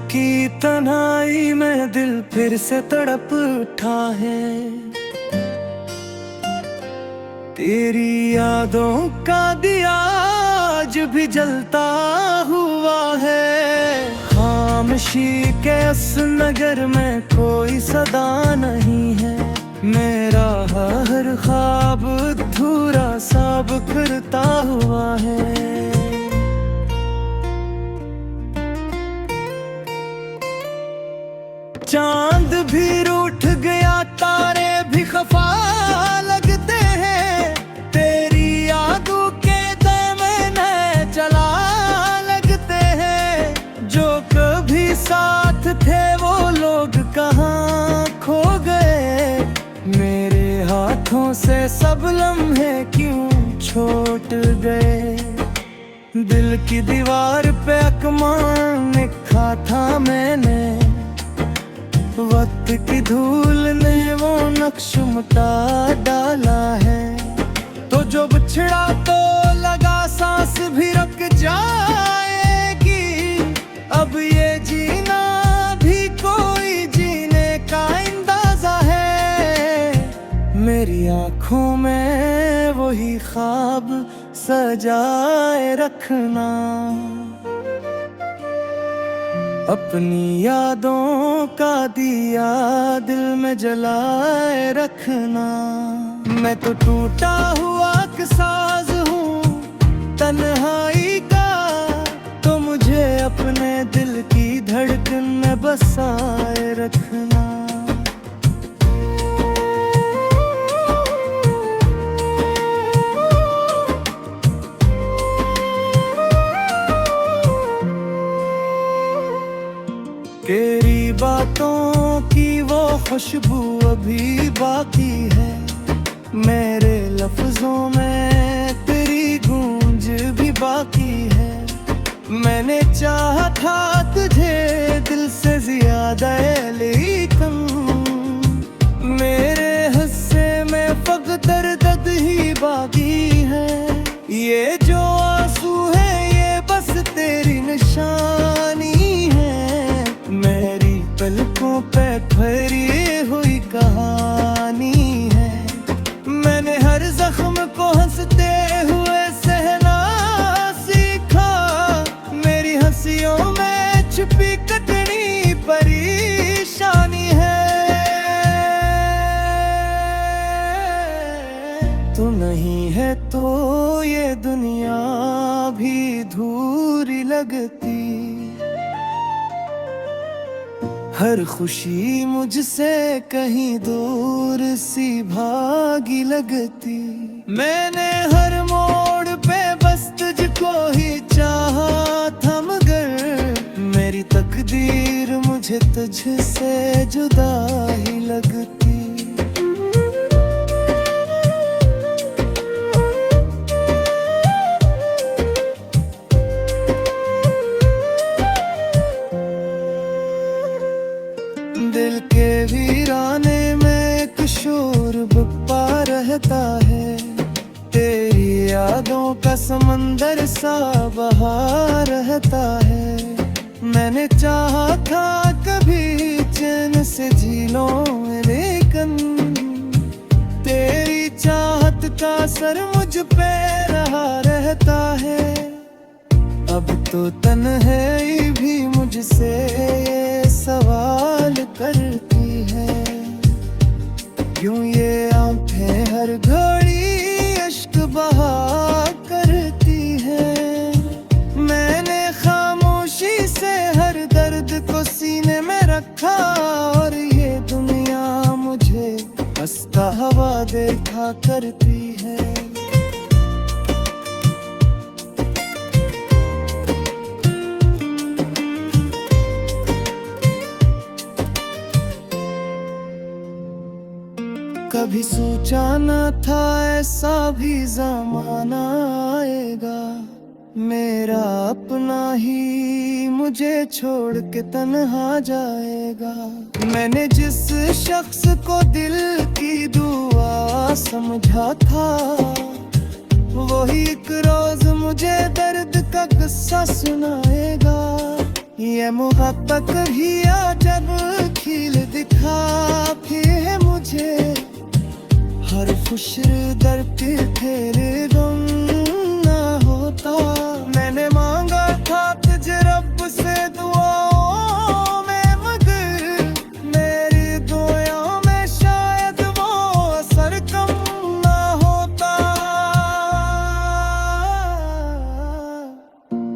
की तन्हाई में दिल फिर से तड़प उठा है। तेरी यादों का दिया आज भी जलता हुआ है। खामोशी के इस नगर में कोई सदा नहीं है। मेरा हर ख्वाब अधूरा सा बिखरता हुआ है। चांद भी रूठ गया, तारे भी खफा लगते हैं। तेरी यादों के दामन चला लगते हैं। जो कभी साथ थे वो लोग कहाँ खो गए। मेरे हाथों से सब लम्हे क्यों छूट गए। दिल की दीवार पे अकमान लिखा था मैंने। वक्त की धूल ने वो नक्श मिटा डाला है। तो जो बिछड़ा तो लगा सांस भी रुक जाएगी। अब ये जीना भी कोई जीने का अंदाजा है। मेरी आँखों में वही ख्वाब सजाए रखना। अपनी यादों का दिया दिल में जलाए रखना। मैं तो टूटा हुआ एक साज हूँ तन्हाई का। तो मुझे अपने दिल की धड़कन में बसाए रखना। तेरी बातों की वो खुशबू अभी बाकी है। मेरे लफ्जों में तेरी गूंज भी बाकी है। मैंने चाहा था तुझे दिल से ज्यादा, लेकिन मेरे हिस्से में फकत दर्द ही बाकी है। ये जो आंसू है ये बस तेरी निशानी है। मेरी पलकों पे भरी हुई कहानी है। मैंने हर जख्म को हंसते हुए सहना सीखा। मेरी हंसियों में छुपी कटनी परेशानी है। तू नहीं है तो ये दुनिया भी अधूरी लगती। हर खुशी मुझसे कहीं दूर सी भागी लगती। मैंने हर मोड़ पे बस तुझको ही चाहा था, मगर मेरी तकदीर मुझे तुझसे जुदा ही लगती। दिल के वीराने में एक शोर बप्पा रहता है। तेरी यादों का समंदर सा बहा रहता है। मैंने चाहा था कभी चैन से झीलों में, लेकिन तेरी चाहत का असर मुझ पे रहा रहता है। अब तो तन्हाई भी मुझसे ये सवाल करती है। क्यों ये आंखें हर घड़ी अश्क बहा करती है। मैंने खामोशी से हर दर्द को सीने में रखा। और ये दुनिया मुझे हंसता हुआ देखा करती है। कभी सोचा न था ऐसा भी ज़माना आएगा। मेरा अपना ही मुझे छोड़ के तन्हा जाएगा। मैंने जिस शख्स को दिल की दुआ समझा था, वही एक रोज मुझे दर्द का किस्सा सुनाएगा। ये मोहब्बत कभी जब खिल दिखाती है मुझे, हर खुश दर पे तेरे गम ना होता। मैंने मांगा था तुझे रब से दुआओं में, मगर मेरी दुआओं में शायद वो असर कम ना होता।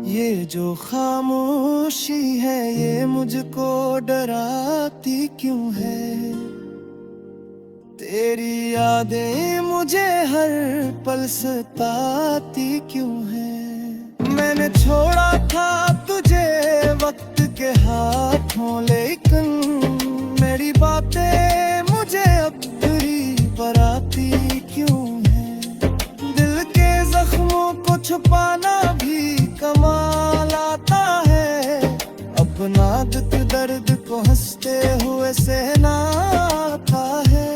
ये जो खामोशी है ये मुझको डराती क्यों है, तेरी यादें मुझे हर पल सताती क्यों है। मैंने छोड़ा था तुझे वक्त के हाथों, लेकिन मेरी बातें मुझे अब बुरी पराती क्यों है। दिल के जख्मों को छुपाना भी कमाल आता है, अपना दुख दर्द को हंसते हुए सहना आता है।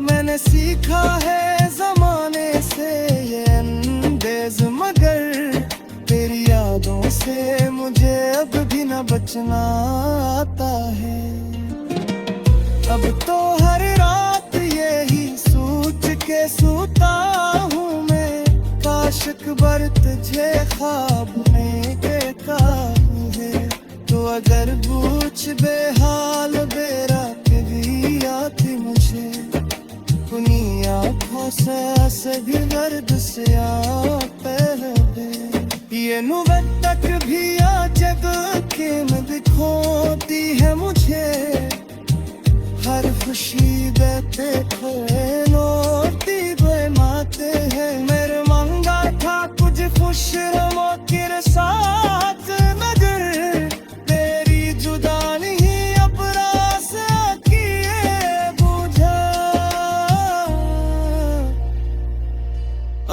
मैंने सीखा है जमाने से ये अंदेज, मगर तेरी यादों से मुझे अब भी न बचना आता है। अब तो हर रात यही सोच के सोता हूँ मैं, काश अकबर तुझे ख्वाब में देखा है। तो अगर पूछ बेहाल बेरात भी आती मुझे, अपनी आँखों से भी दर्द से पहले ये नुबत तक भी जग के में दिखोती है मुझे, हर खुशी देते खोए नोती दे माते हैं। मेरे मांगा था कुछ खुश रमो तेरे साथ, मगर तेरी जुदानी ही अब रास किए बुझा।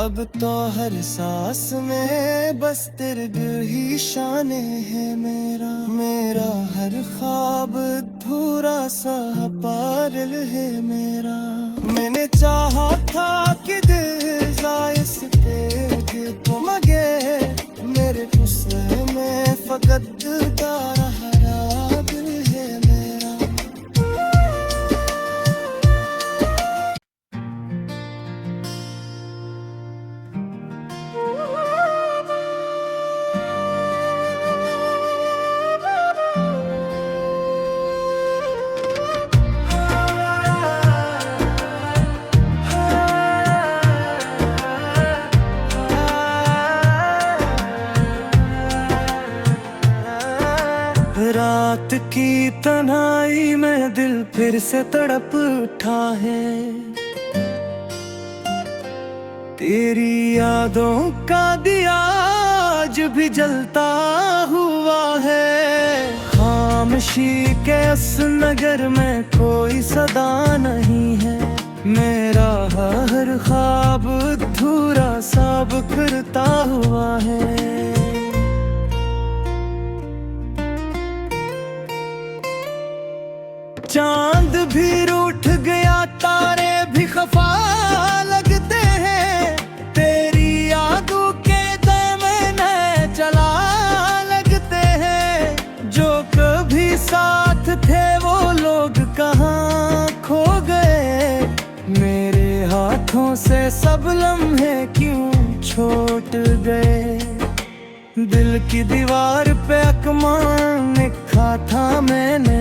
अब तो हर सांस में बस तेरे दिल ही शाने है मेरा, मेरा हर ख्वाब अधूरा सा पागल है मेरा। मैंने चाहा था कि दिल जाए से तेरे तो, मगर मेरे गुस्से में फकत दिलदार हरा दिल है मेरा। रात की तन्हाई में दिल फिर से तड़प उठा है, तेरी यादों का दिया आज भी जलता हुआ है। खामोशी के इस नगर में कोई सदा नहीं है, मेरा हर ख्वाब अधूरा सा बिखरता हुआ है। चांद भी रूठ गया, तारे भी खफा लगते हैं, तेरी यादों के दामन चला लगते हैं। जो कभी साथ थे वो लोग कहाँ खो गए, मेरे हाथों से सब लम्हे क्यों छूट गए। दिल की दीवार पे अकमान लिखा था मैंने,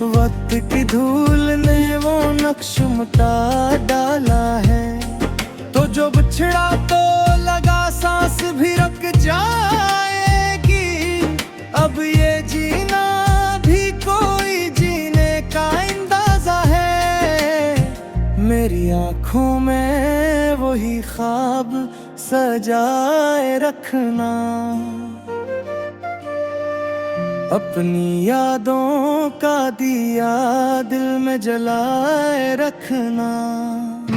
वक्त की धूल ने वो नक्श मिटा डाला है। तो जो बिछड़ा तो लगा सांस भी रुक जाएगी, अब ये जीना भी कोई जीने का अंदाजा है। मेरी आँखों में वही ख्वाब सजाए रखना, अपनी यादों का दिया दिल में जलाए रखना।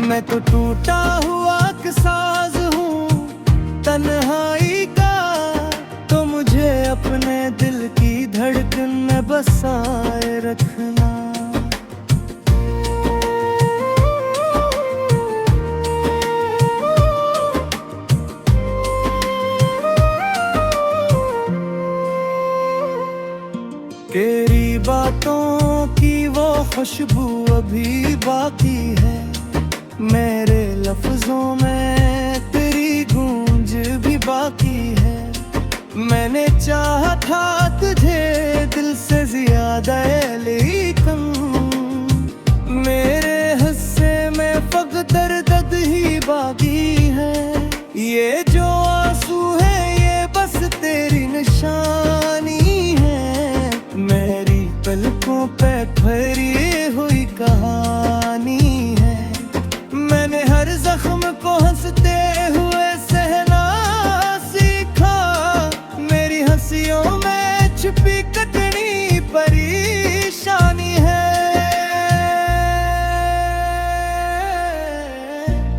मैं तो टूटा हुआ एक साज हूँ तन्हाई का, तो मुझे अपने दिल की धड़कन में बसाए रखना। खुशबू अभी बाकी है, मेरे लफ्जों में तेरी गूंज भी बाकी है। मैंने चाहा था तुझे दिल से ज्यादा, लेकिन मेरे हिस्से में फकत दर्द ही बाकी है। ये जो आंसू है ये बस तेरी निशानी है, मेरी पलकों पे ठहरी हुई कहानी है। मैंने हर जख्म को हंसते हुए सहना सीखा, मेरी हंसियों में छुपी कटनी परेशानी है।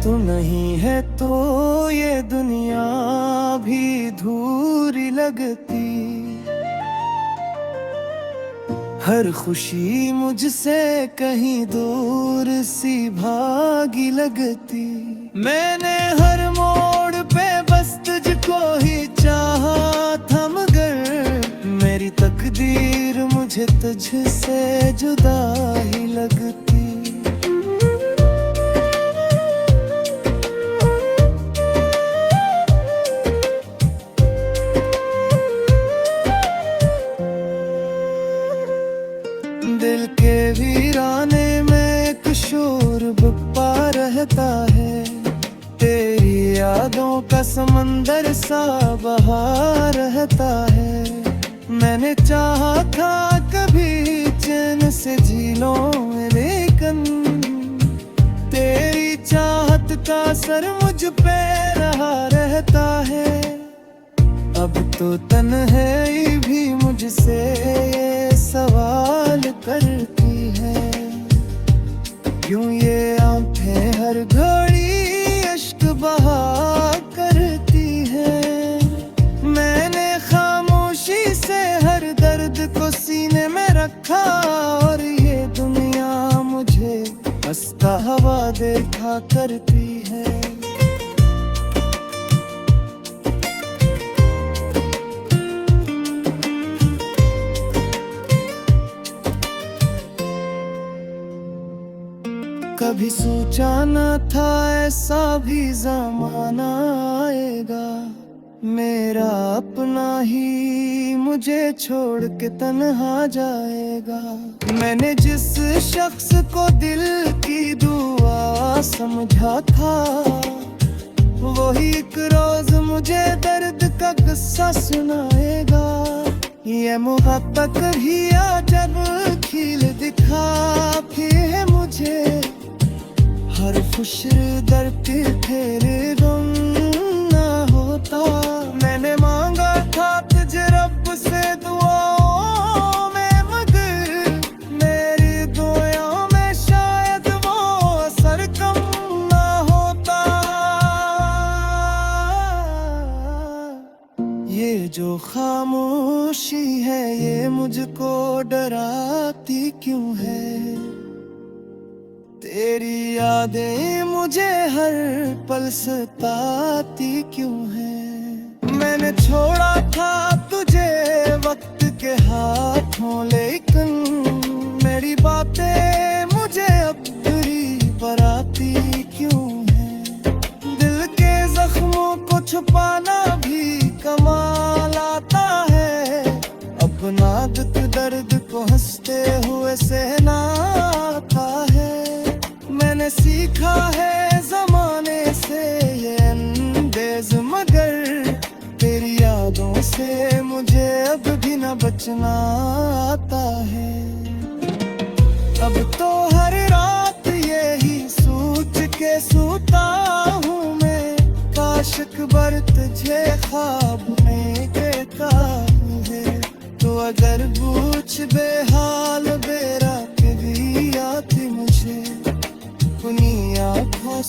तू नहीं है तो ये दुनिया भी धूरी लगती, हर खुशी मुझसे कहीं दूर सी भागी लगती। मैंने हर मोड़ पे बस तुझको ही चाहा था, मगर मेरी तकदीर मुझे तुझसे जुदा ही लगती। दिल के वीराने में एक शोर बप्पा रहता है, तेरी यादों का समंदर सा बहा रहता है। मैंने चाहा था कभी चैन से जी लूं, लेकिन तेरी चाहत का असर मुझ पे रहा रहता है। अब तो तन्हाई भी मुझसे ये सवाल करती है, क्यों ये आंखें हर घड़ी अश्क बहा करती है। मैंने खामोशी से हर दर्द को सीने में रखा, और ये दुनिया मुझे हंसता हवा देखा करती है। कभी सोचा न था ऐसा भी ज़माना आएगा, मेरा अपना ही मुझे छोड़ के तन्हा जाएगा। मैंने जिस शख्स को दिल की दुआ समझा था, वही एक रोज मुझे दर्द का किस्सा सुनाएगा। ये मोहब्बत भी जब खिल दिखा फिर मुझे, हर खुश दर पे तेरे गम ना होता। मैंने मांगा था तुझे रब से दुआओं में, मगर मेरी दुआओं में शायद वो असर कम ना होता। ये जो खामोशी है ये मुझको डराती क्यों है, तेरी यादें मुझे हर पल सताती क्यों है। मैंने छोड़ा था तुझे वक्त के हाथों, लेकिन मेरी बातें मुझे अब बुरी पराती क्यों है। दिल के जख्मों को छुपाना भी कमाल आता है, अपना दुख दर्द को हंसते हुए सहना आता है। मैंने सीखा है जमाने से ये अंदेज, मगर तेरी यादों से मुझे अब भी न बचना आता है। अब तो हर रात यही सोच के सोता हूँ मैं, काश अकबर तुझे ख्वाब में कहता है। तो अगर पूछ बेहाल बेरात भी आती मुझे, अपनी आँखों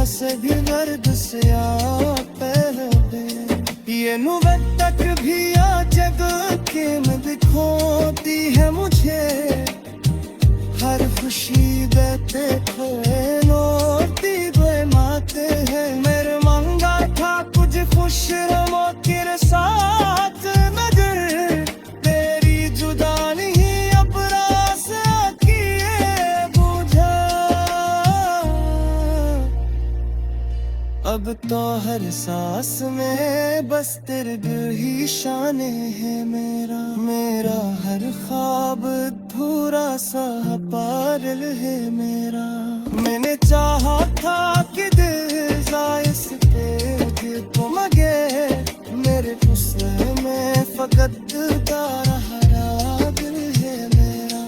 से भी दर्द से पहले ये नुबत तक भी आ जग के में दिखोती है मुझे। हर खुशी देते थे नोती दे माते हैं, मेरे मांगा था कुछ खुश रमो तेरे साथ, मगर तेरी जुदानी ही अब रास आती है। अब तो हर सांस में बस तेरे दिल ही शाने है मेरा। मेरा हर ख्वाब अधूरा सा पागल है मेरा। मैंने चाहा था कि दिल जाए इस पे दिल को मगे, मेरे गुस्से में फकत तारा हरा दिल है मेरा।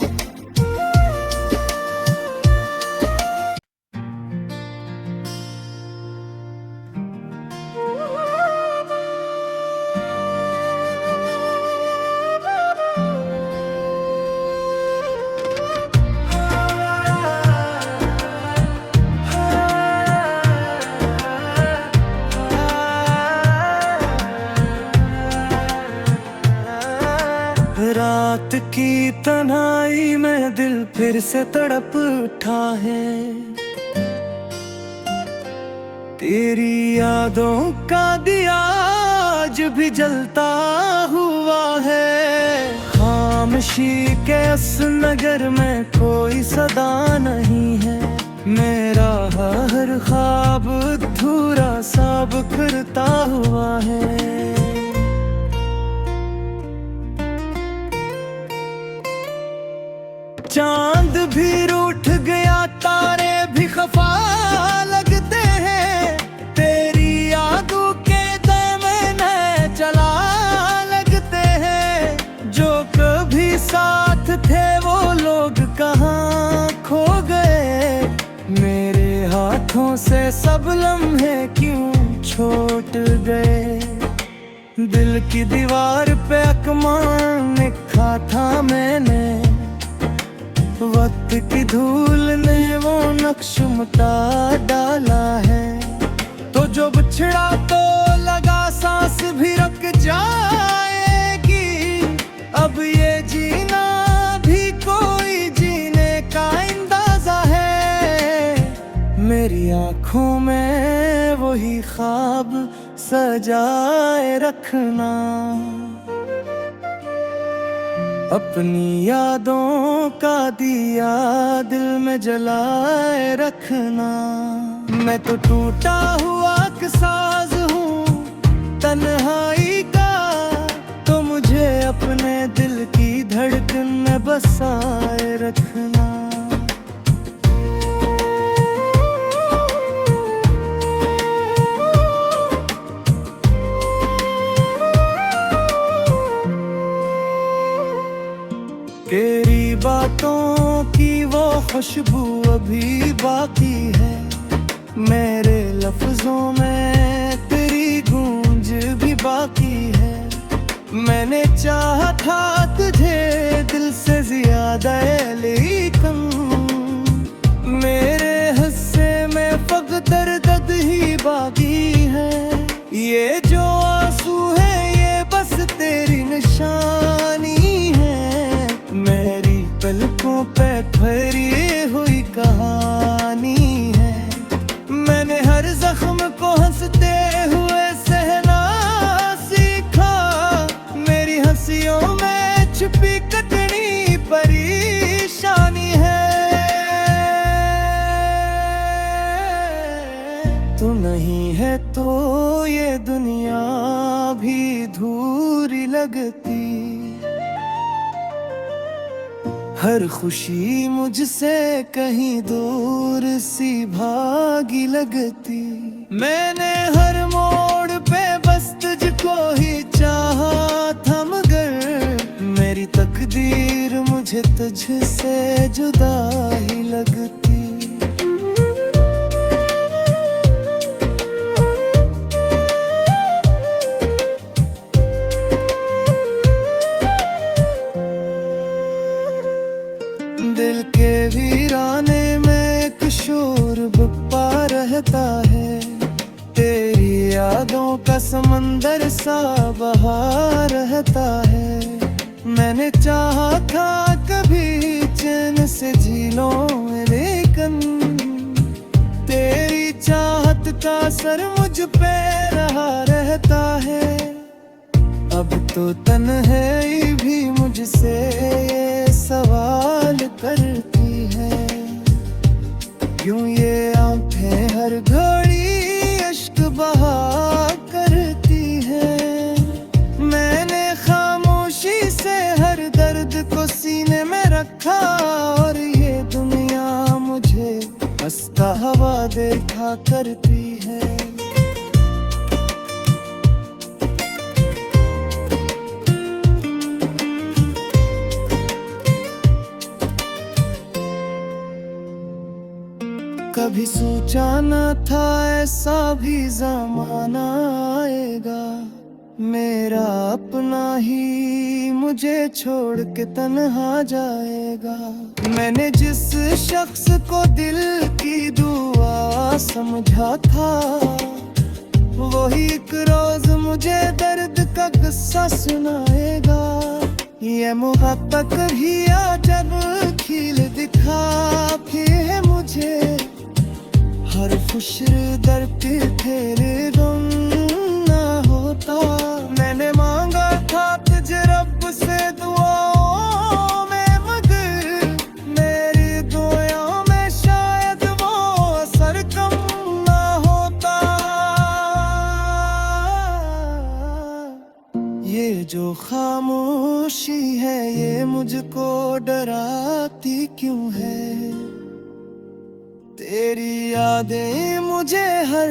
रात की तन्हाई में दिल फिर से तड़प उठा है। तेरी यादों का दिया आज भी जलता हुआ है। खामोशी के इस नगर में कोई सदा नहीं है। मेरा हर ख्वाब अधूरा सा बिखरता हुआ है। चांद भी रूठ गया, तारे भी खफा लगते हैं। तेरी यादों के दामन चला लगते हैं। जो कभी साथ थे वो लोग कहाँ खो गए। मेरे हाथों से सब लम्हे क्यों छूट गए। दिल की दीवार पे अकमान लिखा था मैंने। वक्त की धूल ने वो नक्श मिटा डाला है। तो जो बिछड़ा तो लगा सांस भी रुक जाएगी। अब ये जीना भी कोई जीने का अंदाजा है। मेरी आँखों में वही ख्वाब सजाए रखना। अपनी यादों का दिया दिल में जलाए रखना। मैं तो टूटा हुआ एक साज हूँ तन्हाई का। तो मुझे अपने दिल की धड़कन में बसाए रखना। तेरी बातों की वो खुशबू अभी बाकी है। मेरे लफ्जों में तेरी गूंज भी बाकी है। मैंने चाहा था तुझे दिल से ज्यादा, लेकिन मेरे हिस्से में फकत दर्द ही बाकी है। ये जो आंसू है ये बस तेरी निशानी है। मेरी पलकों पे ठहरी हुई कहानी है। मैंने हर जख्म को हंसते हुए सहना सीखा। मेरी हंसियों में छुपी कटनी परेशानी है। तू नहीं है तो ये दुनिया भी अधूरी लगती। हर खुशी मुझसे कहीं दूर सी भागी लगती। मैंने हर मोड़ पे बस तुझको ही चाहा था, मगर मेरी तकदीर मुझे तुझसे जुदा ही लगती। दिल के वीराने में एक शोर बप्पा रहता है। तेरी यादों का समंदर सा बहा रहता है। मैंने चाहा था कभी चैन से जी लूं, लेकिन तेरी चाहत का असर मुझ पे रहा रहता है। अब तो तन्हाई भी मुझसे ये सवाल करती है। क्यों ये आंखें हर घड़ी अश्क बहा करती है। मैंने खामोशी से हर दर्द को सीने में रखा और ये दुनिया मुझे हंसता हवा देखा करती है। कभी सोचा न था ऐसा भी ज़माना आएगा, मेरा अपना ही मुझे छोड़ के तन्हा जाएगा। मैंने जिस शख्स को दिल की दुआ समझा था, वही एक रोज मुझे दर्द का किस्सा सुनाएगा। ये मोहब्बत भी जब खिल दिखा फिर मुझे, हर खुशर दर पे तेरे गम ना होता। मैंने मांगा था तुझे रब से दुआओं में, मगर मेरी दुआओं में शायद वो असर कम ना होता। ये जो खामोशी है ये मुझको डराती क्यों है? तेरी यादें मुझे हर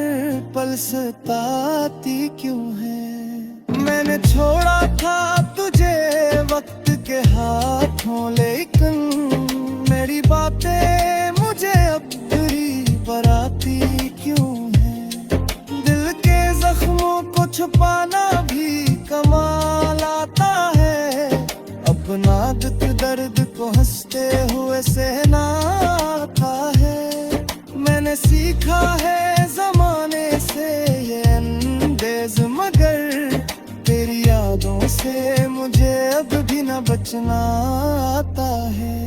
पल सताती क्यों है? मैंने छोड़ा था तुझे वक्त के हाथों, लेकिन मेरी बातें मुझे अब बुरी बराती क्यों है? दिल के जख्मों को छुपाना भी कमाल आता है, अपना दुख दर्द को हंसते हुए सहना आता है। मैंने सीखा है जमाने से ये अंदेज, मगर तेरी यादों से मुझे अब भी न बचना आता है।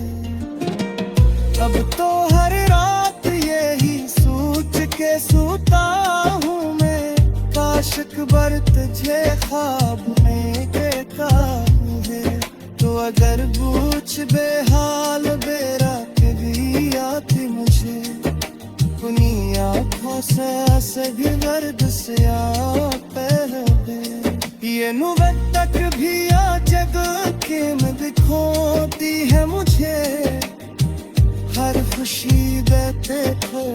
अब तो हर रात यही सोच के सोता हूँ मैं, काश अकबर तुझे ख्वाब में देखा है। तो अगर पूछ बेहाल बेरात भी आती मुझे, अपनी आँखों से सभी दर्द से ये नुबत तक भी जग के में दिखोती है मुझे। हर खुशी देते थे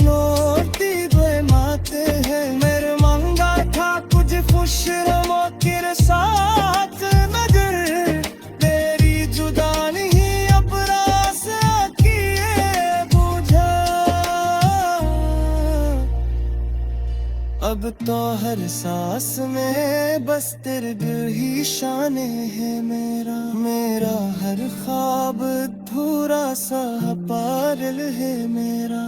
नोटी दे माते हैं। मेरे मांगा था कुछ खुश रमो के साथ, मगर तेरी जुदानी ही अब रास किए बुझा। अब तो हर सांस में बस तेरे दिल ही शाने है मेरा। मेरा हर ख्वाब अधूरा सा पागल है मेरा।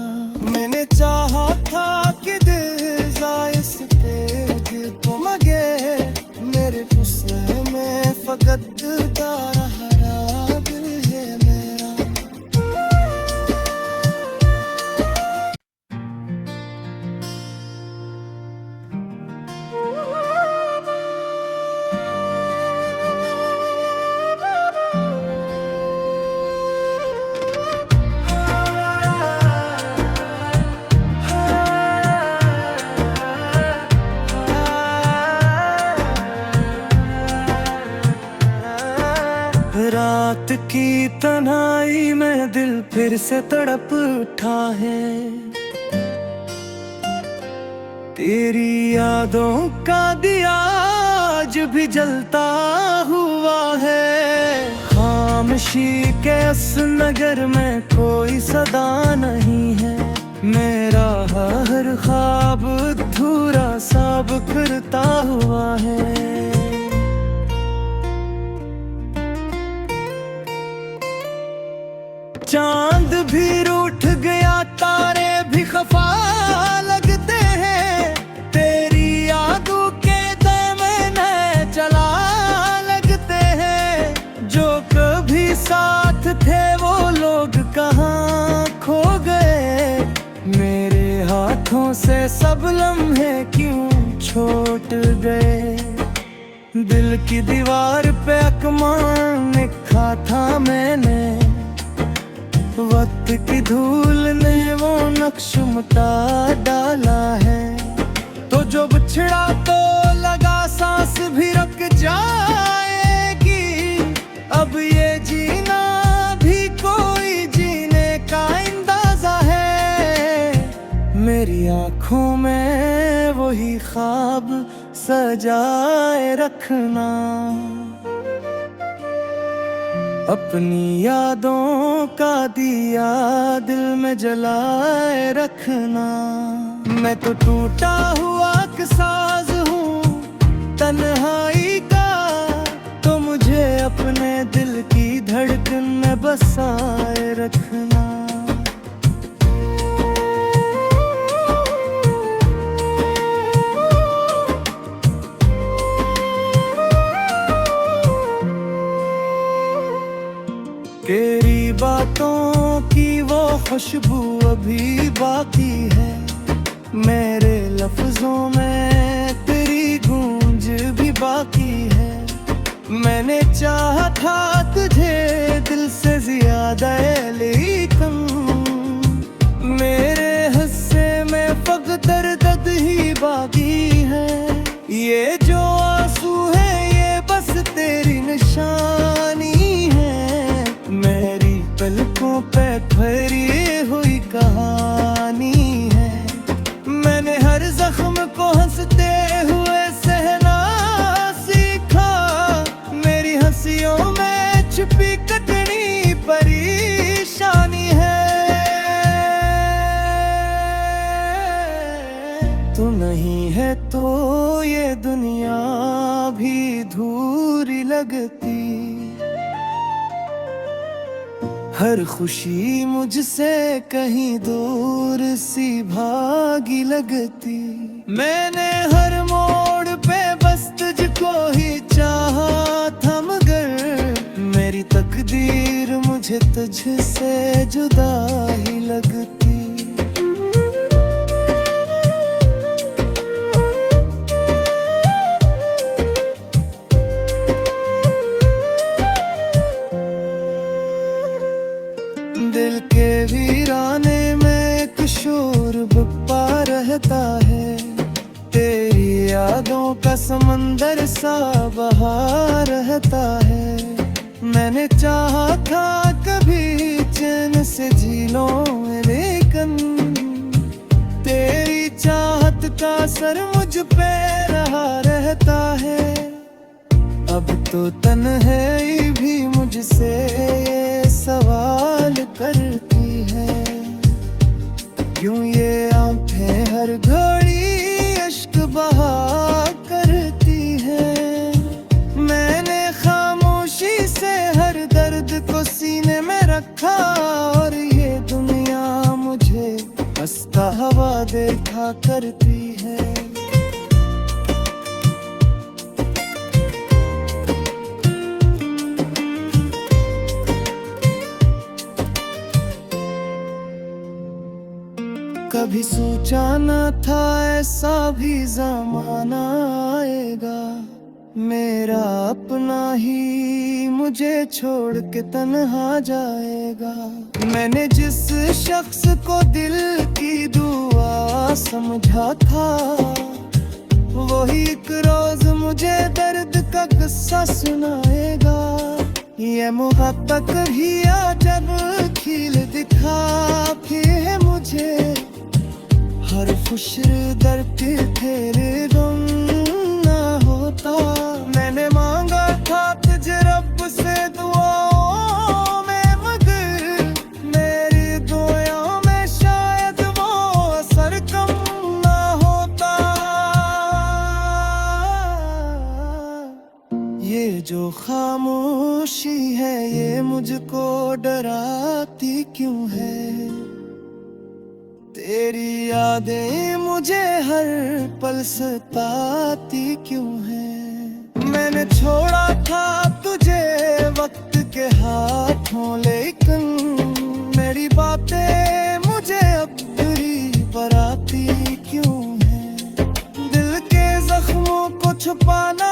मैंने चाहा था कि दिल जाए से तेरे तो मगर मेरे गुस्से में फकत तारा हरा दिल है मेरा। रात की तन्हाई में दिल फिर से तड़प उठा है। तेरी यादों का दिया आज भी जलता हुआ है। खामोशी के इस नगर में कोई सदा नहीं है। मेरा हर ख्वाब अधूरा सा बिखरता हुआ है। चांद भी रूठ गया, तारे भी खफा लगते हैं। तेरी यादों के दामन चला लगते हैं। जो कभी साथ थे वो लोग कहाँ खो गए। मेरे हाथों से सब लम्हे क्यों छूट गए। दिल की दीवार पे अकमान लिखा था मैंने। वक्त की धूल ने वो नक्श मिटा डाला है। तो मेरी आँखों में वही ख्वाब सजाए रखना, अपनी यादों का दिया दिल में जलाए रखना। मैं तो टूटा हुआ साज हूँ तन्हाई का, तो मुझे अपने दिल की धड़कन में बसाए रखना। तेरी बातों की वो खुशबू अभी बाकी है, मेरे लफ्जों में तेरी गूंज भी बाकी है। मैंने चाहा था तुझे दिल से ज्यादा, लेकिन मेरे हिस्से में फकत दर्द ही बाकी है। ये जो आंसू है ये बस तेरी निशानी है, मेरी पलकों पे ठहरी हुई कहानी है। मैंने हर जख्म को हंसते हुए सहना सीखा, मेरी हंसियों में छुपी कटनी परेशानी है। तू नहीं है तो ये दुनिया भी धूरी लगती, हर खुशी मुझसे कहीं दूर सी भागी लगती। मैंने हर मोड़ पे बस तुझको ही चाहा था, मगर मेरी तकदीर मुझे तुझसे जुदा ही लगती। दिल के वीराने में एक शोर बप्पा रहता है, तेरी यादों का समंदर सा बहा रहता है। मैंने चाहा था कभी चैन से जी लूं, लेकिन तेरी चाहत का असर मुझ पे रहा रहता है। अब तो तन्हाई भी मुझसे ये सवाल करती है, क्यों ये आंखें हर घड़ी अश्क बहा करती है। मैंने खामोशी से हर दर्द को सीने में रखा, और ये दुनिया मुझे हंसता हुआ देखा करती है। कभी सोचा न था ऐसा भी ज़माना आएगा, मेरा अपना ही मुझे छोड़ के तन्हा जाएगा। मैंने जिस शख्स को दिल की दुआ समझा था, वही एक रोज मुझे दर्द का किस्सा सुनाएगा। ये मोहब्बत भी जब खिल दिखा फिर मुझे, हर खुश दर पे तेरे गम ना होता। मैंने मांगा था तुझे रब से दुआओं में, मगर मेरी दुआओं में शायद वो असर कम ना होता। ये जो खामोशी है ये मुझको डराती क्यों है, तेरी यादें मुझे हर पल सताती क्यों है। मैंने छोड़ा था तुझे वक्त के हाथों, लेकिन मेरी बातें मुझे अब बुरी बराती क्यों है। दिल के जख्मों को छुपाना